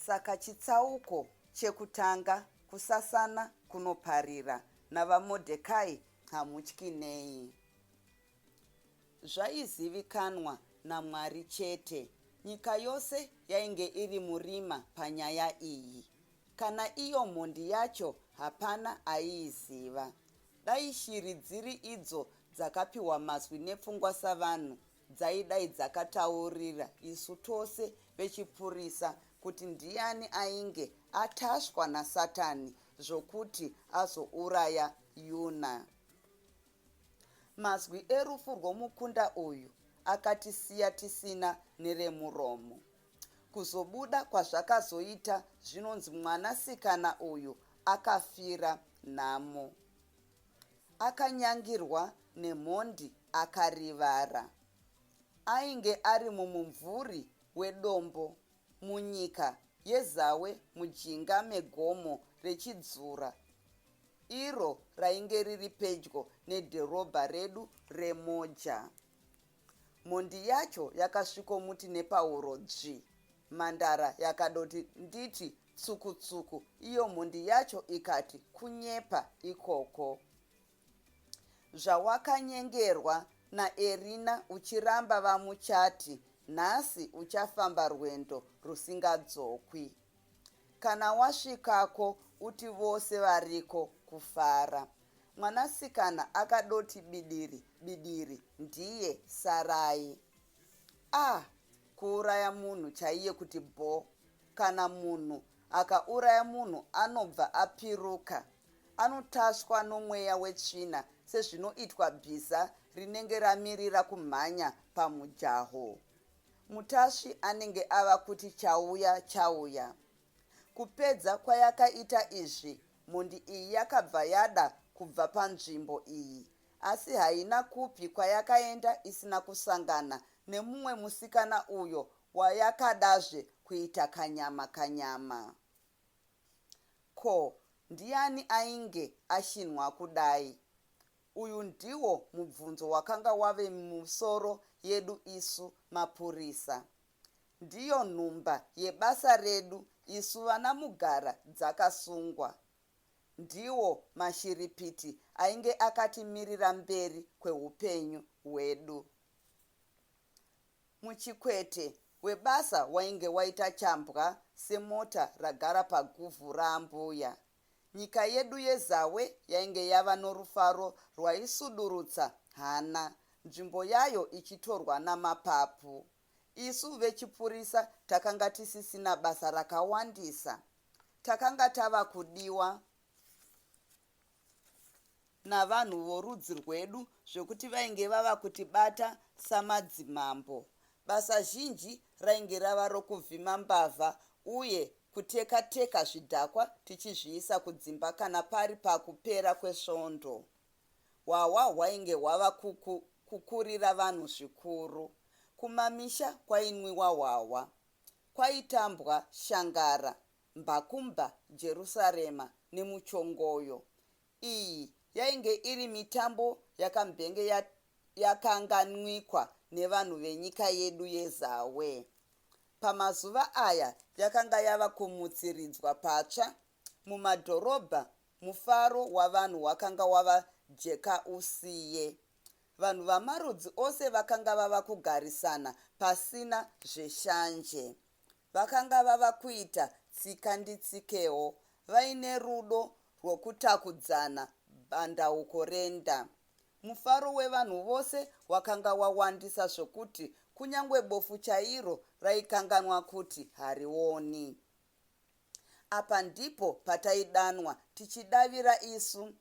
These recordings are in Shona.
Saka chitsauko chekutanga, kusasana kunoparira, navaModhekai hamutyi nei. Zvaizivikanwa naMwari chete. Nyika yose yainge iri murima panyaya iyi. Kana iyo mhondi yacho hapana aiiziva. Dai shiri dziri idzo dzakapiwa mazwi nepfungwa savanhu, dzaidai dzakataurira isu tose vechipurisa kuti ndiani ainge atashwa naSatani zvokuti azouraya Yuna. Mazwi erufu rwomukunda uyu akatisiya tisina neremuromo. Kuzobuda kwazvakazoita zvinonzi mwanasikana uyu akafira nhamo. Akanyangirwa nemhondi akarivara. Ainge ari mumumvuri wedombo munyika yeZawe mujinga megomo rechidzura, iro rainge riri pedyo nedhorobha redu reMoja. Mhondi yacho yakasvikomuti nepauro dzvi. Mhandara yakadoti nditi tsukutsuku, iyo mhondi yacho ikati kunyepa ikoko. Zvawakanyengerwa naErina uchiramba vamuchati, nhasi uchafamba rwendo rusingadzokwi. Kana wasvikako uti vose variko kufara. Mwanasikana akadoti bidiri bidiri, ndiye Sarai. Kuuraya munhu chaiye kuti bho. Kana munhu akauraya munhu anobva apiruka. Anotashwa nomweya wetsvina sezvinoitwa bhiza rinenge ramirira kumhanya pamujaho. Mutasvi anenge ava kuti chauya chauya. Kupedza kwayakaita izvi, mhondi iyi yakabva yada kubva panzvimbo iyi, asi haina kupi kwayakaenda isina kusangana nemumwe musikana uyo wayakadazve kuita kanyama kanyama. Ko, ndiani ainge ashinwa kudai? Uyu ndiwo mubvunzo wakanga wave mumusoro yedu isu mapurisa. Ndiyo nhumba yebasa redu isu vanamugara dzakasungwa. Ndiwo mashiripiti ainge akatimirira mberi kweupenyu hwedu. Muchikwete webasa wainge waita chambwa semota ragara paguvhu raambuya. Nyika yedu yeZawe yainge yava norufaro rwaisudurutsa hana, nzvimbo yayo ichitorwa namapapu. Isu vechipurisa takanga tisisina basa rakawandisa. Takanga tava kudiwa navanhu vorudzi rwedu zvokuti vainge vava kutibata samadzimambo. Basa zhinji rainge rava rokuvhima mbavha uye kuteka-teka zvidhakwa tichizviisa kudzimba kana pari pakupera kwesvondo. Hwahwa hwainge hwava kukurira vanhu zvikuru. Kumamisha kwainwiwa hwahwa. Kwaitambwa shangara, mbakumba, Jerusarema nemuchongoyo. Iyi yainge iri mitambo yakambenge yakanganwikwa nevanhu venyika yedu yeZawe. Pamazuva aya yakanga yava kumutsiridzwa patsva. Mumadhorobha mufaro wavanhu wakanga wava jeka usiye. Vanhu vamarudzi ose vakanga vava kugarisana pasina zveshanje. Vakanga vava kuita tsika nditsikewo, vaine rudo rwokutakudzana bandauko renda. Mufaro wevanhu vose wakanga wawandisa zvokuti kunyangwe bofu chairo raikanganwa kuti harioni. Apa ndipo pataidanwa tichidavira isu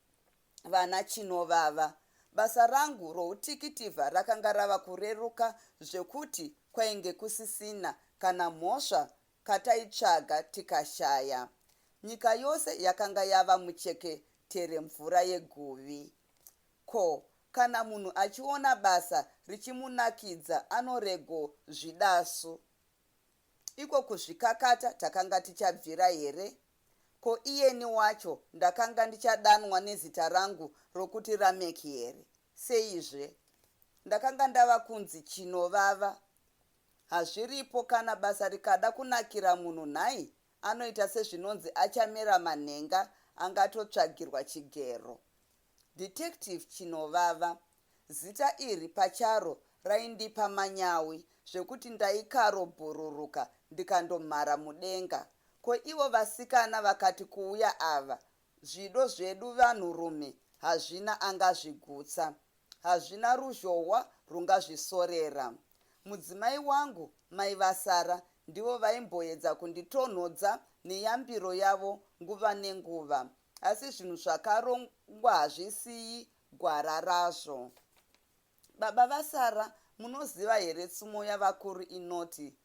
vana chinovava. Basa rangu routikivha rakanga rava kureruka zvekuti kwainge kusisina kana mhosva kataitsvaga tikashaya. Nyika yose yakanga yava mucheketere mvura yeguvi. Ko, kana munhu achiona basa richimunakidza anorego zvidasu. Iko kuzvikakata takanga tichabvira here? Ko iyeni wacho ndakanga ndichadanwa nezita rangu rokuti Rameki here? Seizve ndakanga ndava kunzi chinovava. Hazviripo kana basa rikada kunakira munhu nhai, anoita sezvinonzi achamera manhenga angatotsvagirwa chigero. Detective Chinovava, zita iri pacharo raindipa manyawi zvekuti ndaikarobhururuka ndikandomhara mudenga. Ko ivo vasikana vakati kuuya ava, zvido zvedu vanhurume hazvina angazvigutsa, hazvina ruzhohwa rungazvisorera. Mudzimai wangu mai Vasara ndivo vaimboedza kunditonhodza neyambiro yavo nguva nenguva, asi zvinhu zvakarongwa hazvisiyi gwara razvo. Baba Vasara, munoziva here tsumo yavakuru inoti,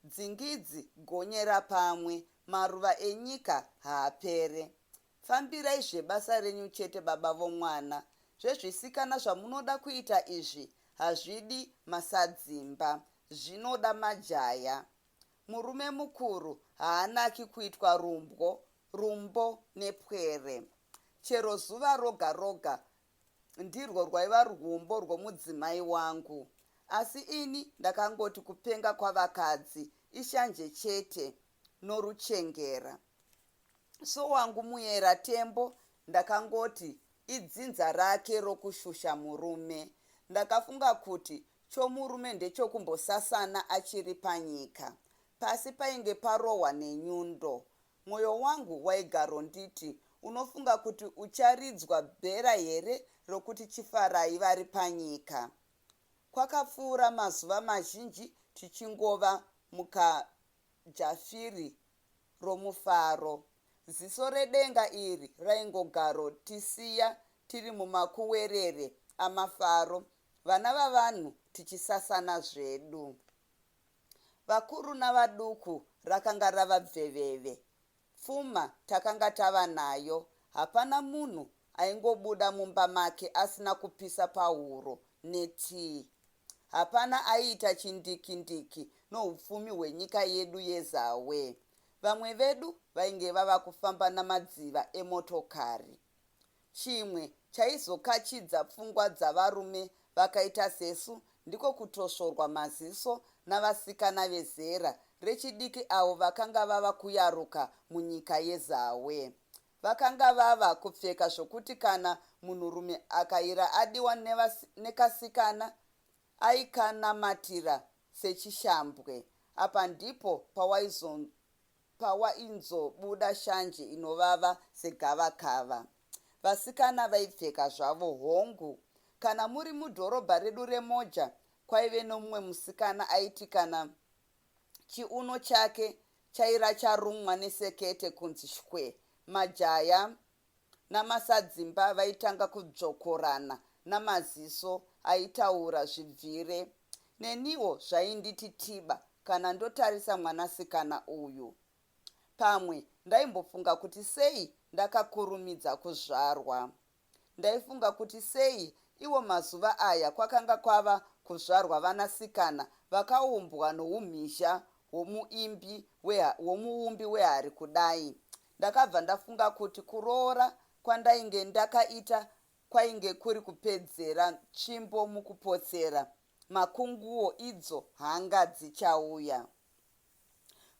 dzingidzi gonyera pamwe, maruva enyika haapere. Fambirai zvebasa renyu chete, baba vomwana. Zvezvisikana zvamunoda kuita izvi hazvidi masadzimba, zvinoda majaya. Murume mukuru haanaki kuitwa rumbo nepwere. Chero zuva roga roga ndirwo rwaiva rwumbo rwomudzimai wangu, asi ini ndakangoti kupenga kwavakadzi ishanje chete noruchengera. So wangu muyera tembo ndakangoti idzinza rake rokushusha murume. Ndakafunga kuti chomurume ndechokumbosasana achiri panyika, pasi painge parohwa nenyundo. Mwoyo wangu waigaronditi, unofunga kuti ucharidzwa bhera here rokuti chifarai vari panyika. Kwakapfuura mazuva mazhinji tichingova mukajafiri romufaro. Ziso redenga iri raingogaro tisiya tiri mumakuwerere amafaro, vana vavanhu tichisasana zvedu. Vakuru navaduku rakanga rava bveveve. Pfuma takanga tava nayo, hapana munhu aingobuda mumba make asina kupisa pahuro netii. Hapana aiita chindikindiki noupfumi hwenyika yedu yeZawe. Vamwe vedu vainge vava kufamba namadziva emotokari. Chimwe chaizokachidza pfungwa dzavarume vakaita sesu ndiko kutosvorwa maziso navasikana vezera rechidiki avo vakanga vava kuyaruka munyika yeZawe. Vakanga vava kupfeka zvokuti kana munhurume akaira adiwa nekasikana aikanamatira sechishambwe. Apa ndipo pawainzobuda shanje inovava segavakava. Vasikana vaipfeka zvavo hongu. Kana muri mudhorobha redu reMoja, kwaive nomumwe musikana aiti kana chiuno chake chaira charumwa nesekete kunzi shwe, majaya namasadzimba vaitanga kudzvokorana namaziso aitaura zvibvire. Neniwo zvainditi tiba kana ndotarisa mwanasikana uyu. Pamwe ndaimbofunga kuti sei ndakakurumidza kuzvarwa. Ndaifunga kuti sei iwo mazuva aya kwakanga kwava kuzvarwa vanasikana vakaumbwa noumhizha hwomuumbi wehari kudai. Ndakabva ndafunga kuti kuroora kwandainge ndakaita kwainge kuri kupedzera tsvimbo mukupotsera makunguo idzo hanga dzichauya.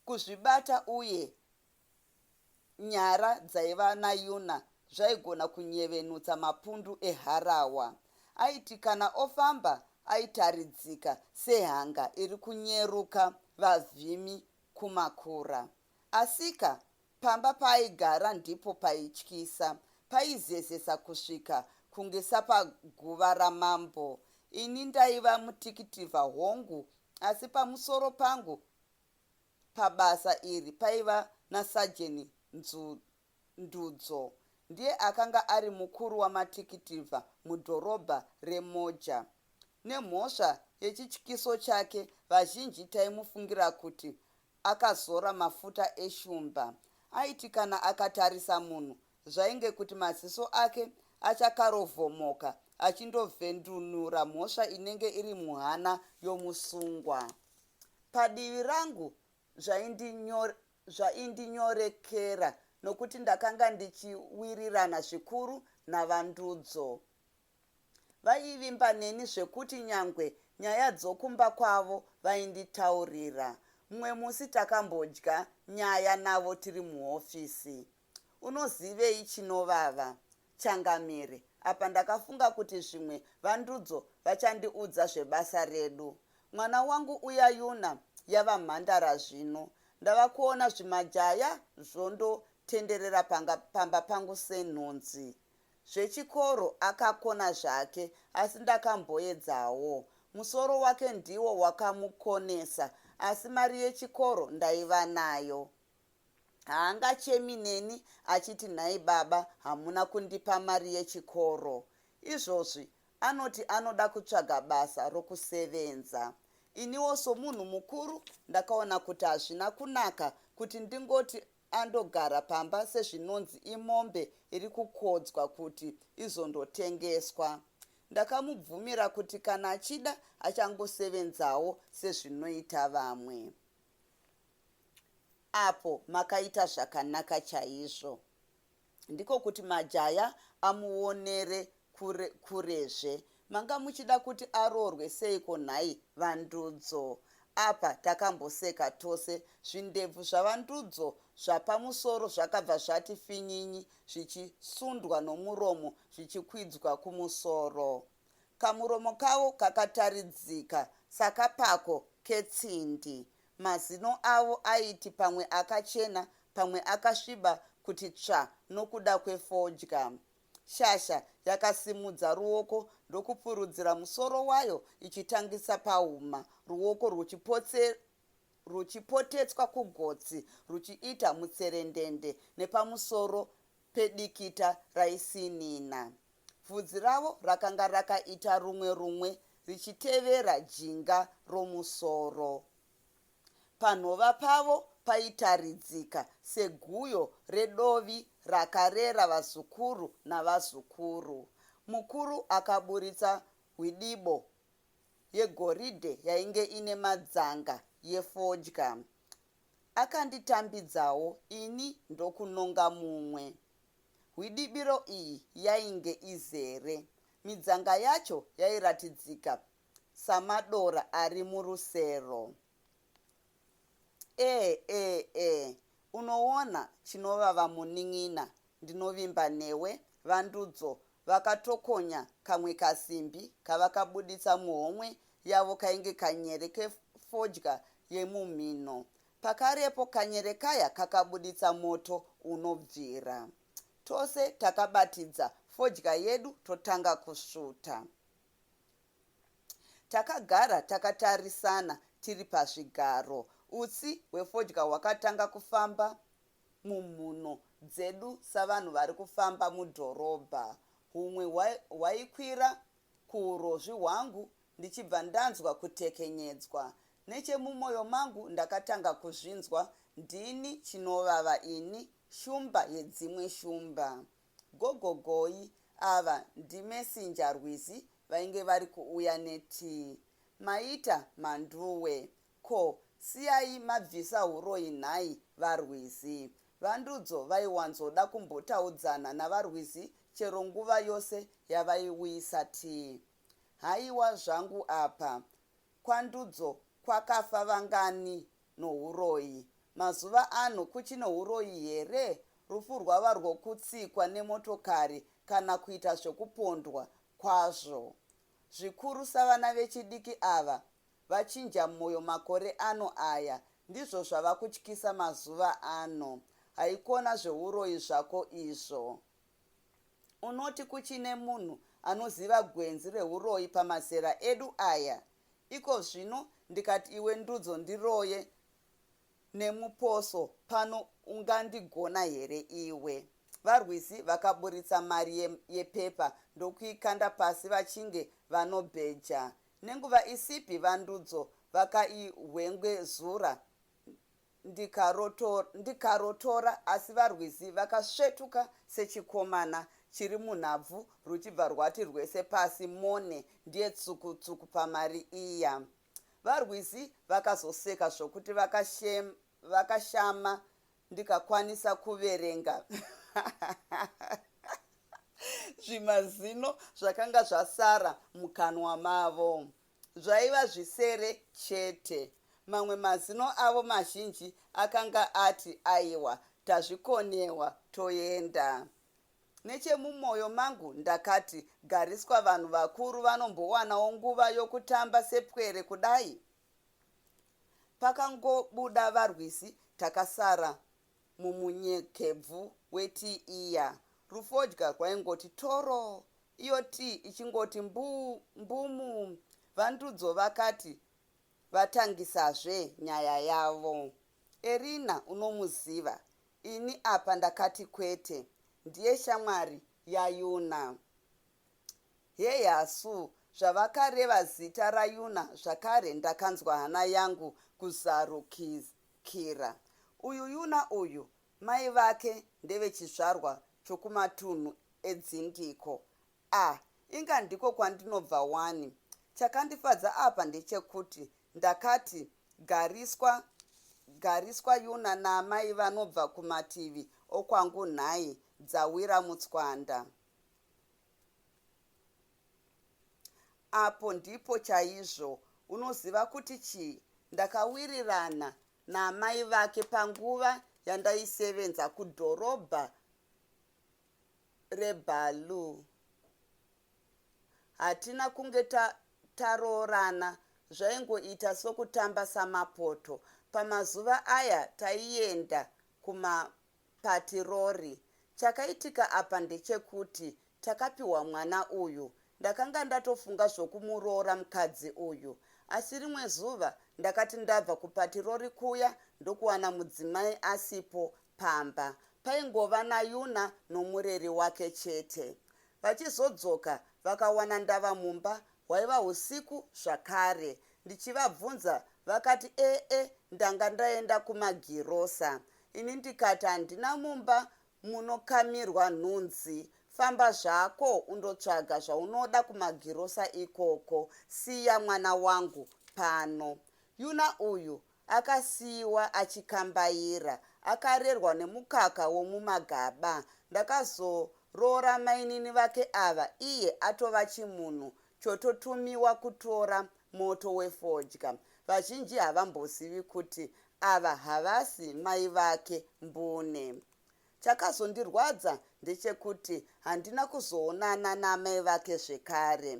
Kuzvibata uye nyara dzaiva nayuna zvaigona kunyevenutsa mapundu eharawa. Aiti kana ofamba aitaridzika sehanga iri kunyeruka vavhimi kumakura. Asika pamba paaigara ndipo paityisa, paizezesa kusvika kunge sapaguva ramambo. Ini ndaiva mutikitiva hongu, asi pamusoro pangu pabasa iri paiva nasajeni Ndudzo. Ndiye akanga ari mukuru wamatikitivha mudhorobha reMoja. Nemhosva yechityiso chake, vazhinji taimufungira kuti akazora mafuta eshumba. Aiti kana akatarisa munhu zvainge kuti maziso ake achakarovhomoka achindovhendunura mhosva inenge iri muhana yomusungwa. Padivi rangu zvaindinyorekera nokuti ndakanga ndichiwirirana zvikuru navandudzo. Vaivimba neni zvekuti nyangwe nyaya dzokumba kwavo vainditaurira. Mumwe musi takambodya nyaya navo tiri muhofisi. Unozivei chinovava? Changamire, apa ndakafunga kuti zvimwe vandudzo vachandiudza zvebasa redu. Mwana wangu uya Yuna yava mhandara zvino. Ndava kuona zvimajaya zvondotenderera pamba pangu senhunzi. Zvechikoro akakona zvake, asi ndakamboedzawo. Musoro wake ndiwo wakamukonesa, asi mari yechikoro ndaiva nayo. Haangachemi neni achiti nhai baba hamuna kundipa mari yechikoro. Izvozvi anoti anoda kutsvaga basa rokusevenza. Iniwo somunhu mukuru ndakaona kuti hazvina kunaka kuti ndingoti andogara pamba sezvinonzi imombe iri kukodzwa kuti izondotengeswa. Ndakamubvumira kuti kana achida achangosevenzawo sezvinoita vamwe. Apo makaita zvakanaka chaizvo. Ndiko kuti majaya amuonere kurezve. Manga muchida kuti aroorwe seiko nhai vandudzo? Apa takamboseka tose. Zvindebvu zvavandudzo zvapamusoro zvakabva zvati finyinyi, zvichisundwa nomuromo zvichikwidzwa kumusoro. Kamuromo kavo kakataridzika sakapako ketsindi. Mazino avo aiti pamwe akachena, pamwe akasviba kuti tsva nokuda kwefodya. Shasha yakasimudza ruoko ndokupurudzira musoro wayo ichitangisa pahuma, ruoko ruchipotetswa kugotsi ruchiita mutserendende nepamusoro pedikita raisinina. Bvudzi ravo rakanga rakaita rumwe richitevera jinga romusoro. Panhova pavo paitaridzika seguyo redovi rakarera vazukuru navazukuru. Mukuru akaburitsa hwidibo yegoridhe yainge ine madzanga yefodya. Akanditambidzawo ini ndokunonga mumwe. Hwidibiro iyi yainge izere. Midzanga yacho yairatidzika samadora ari murusero. Unoona chinovava munin'ina, ndinovimba newe. Vandudzo vakatokonya kamwe kasimbi kavakabuditsa muhomwe yavo kainge kanyere kefodya yemumhino. Pakarepo kanyere kaya kakabuditsa moto unobvira. Tose takabatidza fodya yedu totanga kusvuta. Takagara takatarisana tiri pazvigaro. Utsi hwefodya hwakatanga kufamba mumhuno dzedu savanhu vari kufamba mudhorobha. Humwe hwaikwira kuurozvi hwangu ndichibva ndanzwa kutekenyedzwa. Nechemumwoyo mangu ndakatanga kuzvinzwa ndini chinovava ini, shumba yedzimwe shumba. Gogogoi ava ndimesinja rwizi vainge vari kuuya netii. Maita manduwe, ko siyai mabvisa huroyi nhai varwizi. Vandudzo vaiwanzoda kumbotaudzana navarwizi chero nguva yose yavaiuyisa tii. Haiwa zvangu apa, kwandudzo kwakafa vangani nohuroyi. Mazuva ano kuchine huroyi here? Rufu rwava rwokutsikwa nemotokari kana kuita zvokupondwa kwazvo. Zvikuru savana vechidiki ava vachinja mwoyo makore ano aya, ndizvo zvava kutyisa mazuva ano. Haikona zveuroyi zvako izvo. Unoti kuchine munhu anoziva gwenzi reuroyi pamazera edu aya. Iko zvino ndikati iwe ndudzo ndiroye nemuposo pano ungandigona here iwe? Varwizi vakaburitsa mari yepepa ndokuikanda pasi vachinge vanobheja. Nenguva isipi vandudzo vakaihwengwezura ndikarotora, asi varwizi vakasvetuka sechikomana chiri munhabvu ruchibva rwati rwese pasi mone ndiye tsukutsuku pamari iya. Varwizi vakazoseka zvokuti vakashama ndikakwanisa kuverenga zvimazino zvakanga zvasara mukanwa mavo. Zvaiva zvisere chete. mamwe mazino avo mazhinji akanga ati aiwa, tazvikonewa, toenda. Nechemumwoyo mangu ndakati, gariswa vanhu vakuru vanombowanawo nguva yokutamba sepwere kudai. Pakangobuda varwisi, takasara mumunyekebvu wetii iya. Rufodya rwaingoti toro, iyo tii ichingoti mbumu. Vandudzo vakati vatangisazve nyaya yavo. Erina unomuziva. Ini apa ndakati kwete. Ndiye shamwari yaYuna. Heyasu, zvavakareva zita raYuna zvakare ndakanzwa hana yangu kuzarukira. Uyu Yuna uyu, mai vake ndevechizvarwa chokumatunhu edzindiko. Inga ndiko kwandinobva wani. Chakandifadza apa ndechekuti ndakati gariswa Yuna naamai vanobva kumativi okwangu nhai dzawira mutswanda. Apo ndipo chaizvo unoziva kuti chii, ndakawirirana naamai vake panguva yandaisevenza kudhorobha reBalu. Hatina kunge taroorana, zvaingoita sokutamba samapoto. Pamazuva aya taienda kumapatirori. Chakaitika apa ndechekuti takapiwa mwana uyu. Ndakanga ndatofunga zvokumuroora mukadzi uyu. Asi rimwe zuva ndakati ndabva kupatirori kuya ndokuwana mudzimai asipo pamba. Paingova naYuna nomureri wake chete. Vachizodzoka vakawana ndava mumba, hwaiva usiku zvakare. Ndichivabvunza vakati ndanga ndaenda kumagirosa. Ini ndikati handina mumba munokamirwa nhunzi. Famba zvako undotsvaga zvaunoda kumagirosa ikoko. Siya mwana wangu pano. Yuna uyu akasiyiwa achikambaira. Akarerwa nemukaka womumagaba. Ndakazoroora mainini vake ava, iye atova chimunhu chototumiwa kutora moto wefodya. Vazhinji havambozivi kuti ava havasi mai vake mbune. Chakazondirwadza ndechekuti handina kuzoonana namai vake zvekare.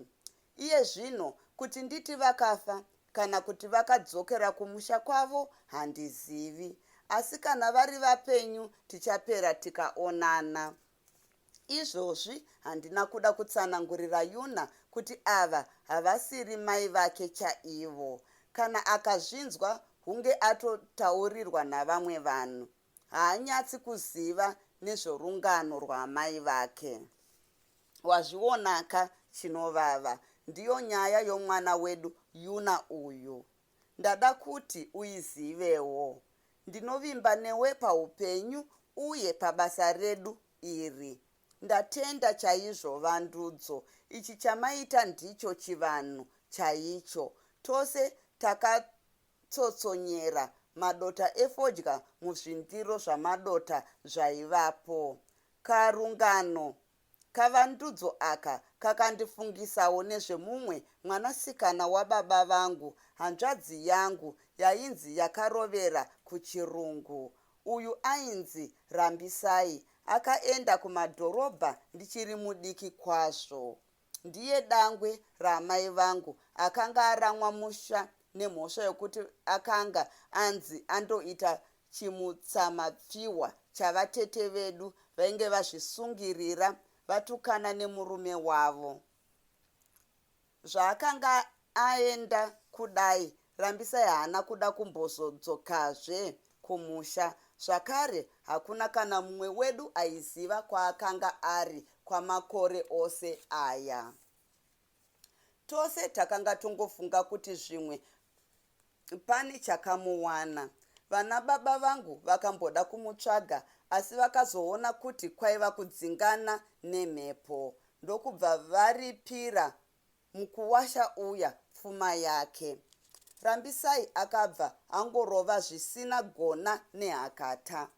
Iye zvino kuti nditi vakafa kana kuti vakadzokera kumusha kwavo handizivi. Asi kana vari vapenyu tichapera tikaonana. Izvozvi handina kuda kutsanangurira Yuna kuti ava havasiri mai vake chaivo. Kana akazvinzwa hunge atotaurirwa navamwe vanhu. Haanyatsi kuziva nezvorungano rwamai vake. Wazvionaka chinovava. Ndiyo nyaya yomwana wedu Yuna uyu. Ndada kuti uizivewo. Ndinovimba newe paupenyu uye pabasa redu iri. Ndatenda chaizvo vandudzo. Ichi chamaita ndicho chivanhu chaicho. Tose takatsotsonyera madota efodya muzvindiro zvamadota zvaivapo. Karungano kavandudzo aka kakandifungisawo nezvemumwe mwanasikana wababa vangu, hanzvadzi yangu yainzi yakarovera kuchirungu. Uyu ainzi Rambisai. Akaenda kumadhorobha ndichiri mudiki kwazvo. Ndiye dangwe ramai vangu akanga aramwa musha nemhosva yokuti akanga anzi andoita chimutsamapfiwa chavatete vedu vainge vazvisungirira vatukana nemurume wavo. Zvaakanga aenda kudai, Rambisai haana kuda kumbozodzokazve kumusha. Zvakare hakuna kana mumwe wedu aiziva kwaakanga ari kwamakore ose aya. Tose takanga tongofunga kuti zvimwe pane chakamuwana. Vana baba vangu vakamboda kumutsvaga asi vakazoona kuti kwaiva kudzingana nemhepo. Ndokubva varipira mukuwasha uya pfuma yake. Rambisai akabva angorova zvisina gona nehakata.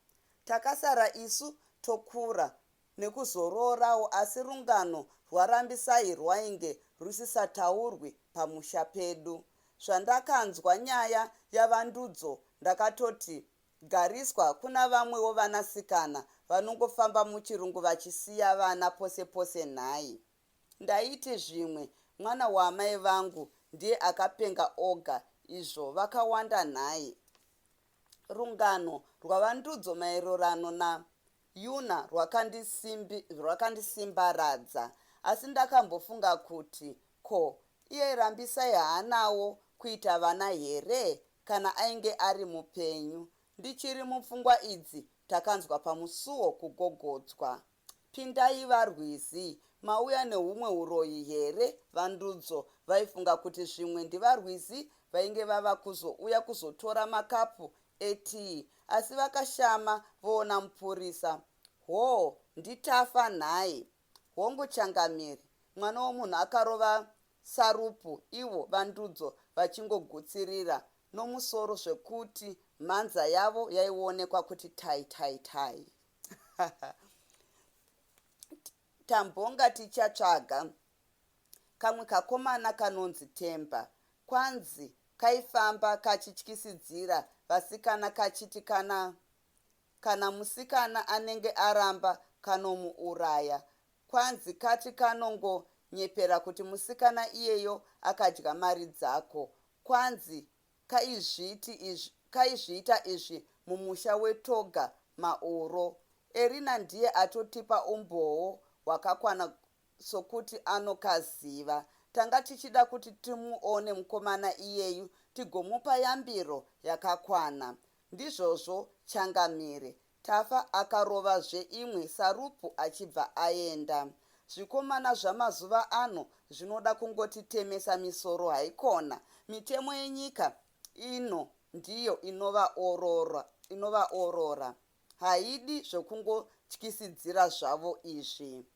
Takasara isu tokura nekuzororawo, asi rungano rwaRambisai rwainge rusisataurwi pamusha pedu. zvandakanzwa nyaya yavandudzo ndakatoti gariswa kuna vamwewo vanasikana vanongofamba muchirungu vachisiya vana pose pose nhai. Ndaiti zvimwe mwana waamai vangu ndiye akapenga oga izvo vakawanda nhai. Rungano rwavandudzo maererano naYuna rwakandisimbaradza, asi ndakambofunga kuti ko iye Rambisai haanawo kuita vana here kana ainge ari mupenyu. Ndichiri mupfungwa idzi takanzwa pamusuo kugogodzwa. Pindai varwizi, mauya nehumwe uroyi here? Vandudzo vaifunga kuti zvimwe ndivarwizi vainge vava kuzouya kuzotora makapu etii, asi vakashama voona mupurisa. Ho, nditafa nhai. Hongu Changamire, mwana womunhu akarova Sarupu, ivo vandudzo vachingogutsirira nomusoro zvekuti mhanza yavo yaionekwa kuti tai tai tai. Tambonga tichatsvaga kamwe kakomana kanonzi Temba. Kwanzi kaifamba kachityisidzira vasikana kachiti kana musikana anenge aramba kanomuuraya. Kwanzi kati kanongonyepera kuti musikana iyeyo akadya mari dzako. Kwanzi kaizviita izvi mumusha weToga Mauro. Erina ndiye atotipa umboo hwakakwana sokuti anokaziva. Tanga tichida kuti timuone mukomana iyeyu tigomupa yambiro yakakwana. Ndizvozvo Changamire tafa akarovazve imwe Sarupu achibva aenda. Zvikomana zvamazuva ano zvinoda kungotitemesa misoro haikona. Mitemo yenyika ino ndiyo inovaorora. Haidi zvokungotyisidzira zvavo izvi.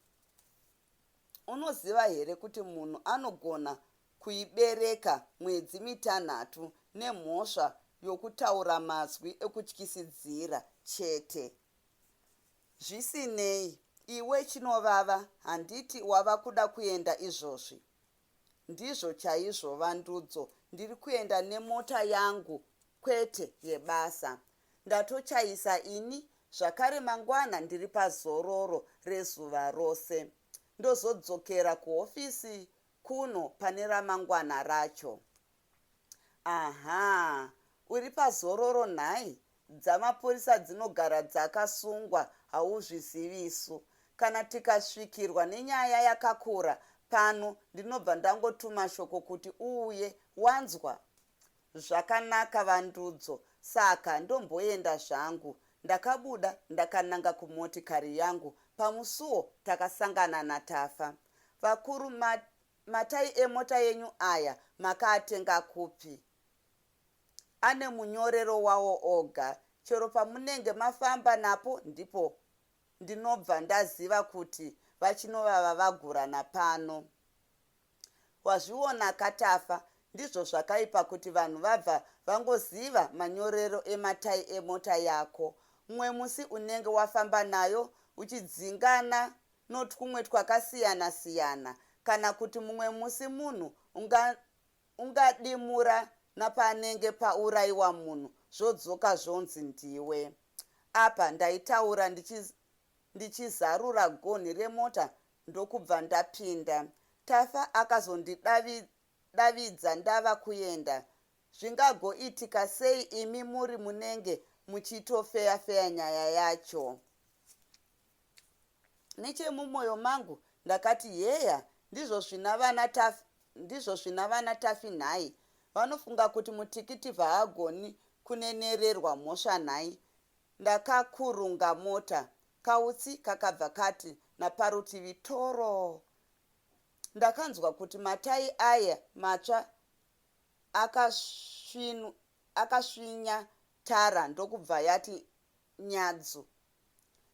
Unoziva here kuti munhu anogona kuibereka mwedzi mitanhatu nemhosva yokutaura mazwi ekutyisidzira chete. Zvisinei, iwe chinovava, handiti wava kuda kuenda izvozvi. Ndizvo chaizvo vandudzo, ndiri kuenda nemota yangu kwete yebasa. Ndatochaisa ini, zvakare mangwana ndiri pazororo rezuva rose. Ndozodzokera kuhofisi kuno pane ramangwana racho. Aha, uri pazororo nhai? Dzamapurisa dzinogara dzakasungwa hauzvizivisu. Kana tikasvikirwa nenyaya yakakura pano ndinobva ndangotuma shoko kuti uuye, wanzwa? Zvakanaka vandudzo, saka ndomboenda zvangu. Ndakabuda ndakananga kumotikari yangu. Pamusuo takasangana naTafa. Vakuru, matai emota yenyu aya makaatenga kupi? Ane munyorero wawo oga. Chero pamunenge mafamba napo ndipo ndinobva ndaziva kuti vachinovava vagurana pano. Wazviona kaTafa, ndizvo zvakaipa kuti vanhu vabva vangoziva manyorero ematai emota yako. Mumwe musi unenge wafamba nayo uchidzingana notwumwe twakasiyana siyana, kana kuti mumwe musi munhu ungadimura napanenge paurayiwa munhu zvodzoka zvonzi ndiwe. Apa ndaitaura ndichizarura gonhi remota ndokubva ndapinda. Tafa akazondidavidza ndava kuenda. Zvingagoitika sei imi muri munenge muchitofeya nyaya yacho? Nechemumwoyo mangu ndakati yeya, ndizvo zvina vana Tafi nhai. Vanofunga kuti mutikiti haagoni kunenererwa mhosva nhai. Ndakakurunga mota. Kautsi kakabva kati naparutivi toro. Ndakanzwa kuti matai aya matsva akasvinya tara ndokubva yati nyadzu.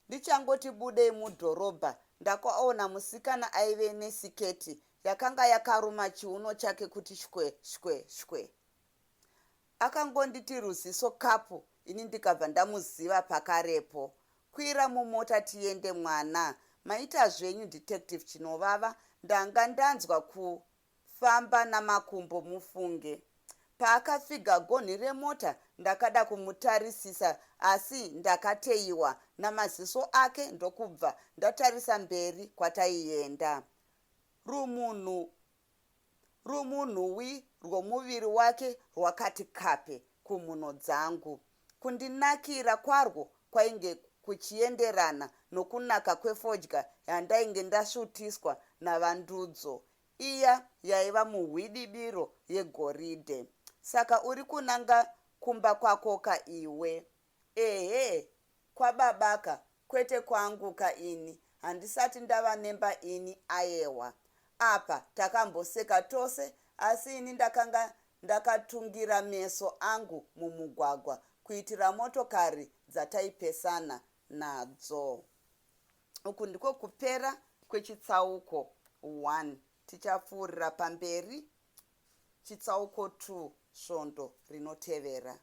Ndichangoti budei mudhorobha ndakaona musikana aive nesiketi yakanga yakaruma chiuno chake kuti shwe shwe shwe. Akangonditi ruziso kapu, ini ndikabva ndamuziva pakarepo. Kwira mumota tiende mwana. Maita zvenyu Detective Chinovava, ndanga ndanzwa kufamba namakumbo mufunge. Paakafika gonhi remota, ndakada kumutarisisa, asi ndakateyiwa namaziso ake ndokubva ndatarisa mberi kwataienda. Rumunhuwi rwomuviri wake rwakati kape kumhuno dzangu. Kundinakira kwarwo kwainge kuchienderana nokunaka kwefodya yandainge ndasvutiswa navandudzo, iya yaiva muhwidibiro yegoridhe. Saka uri kunanga kumba kwako ka iwe? Ehe, kwababaka, kwete kwangu ka ini. Handisati ndava nemba ini ayewa. Apa takamboseka tose, asi ini ndakanga ndakatungira meso angu mumugwagwa kuitira motokari dzataipesana nadzo. Uku ndiko kupera kwechitsauko 1. Tichapfuurira pamberi chitsauko 2 svondo rinotevera.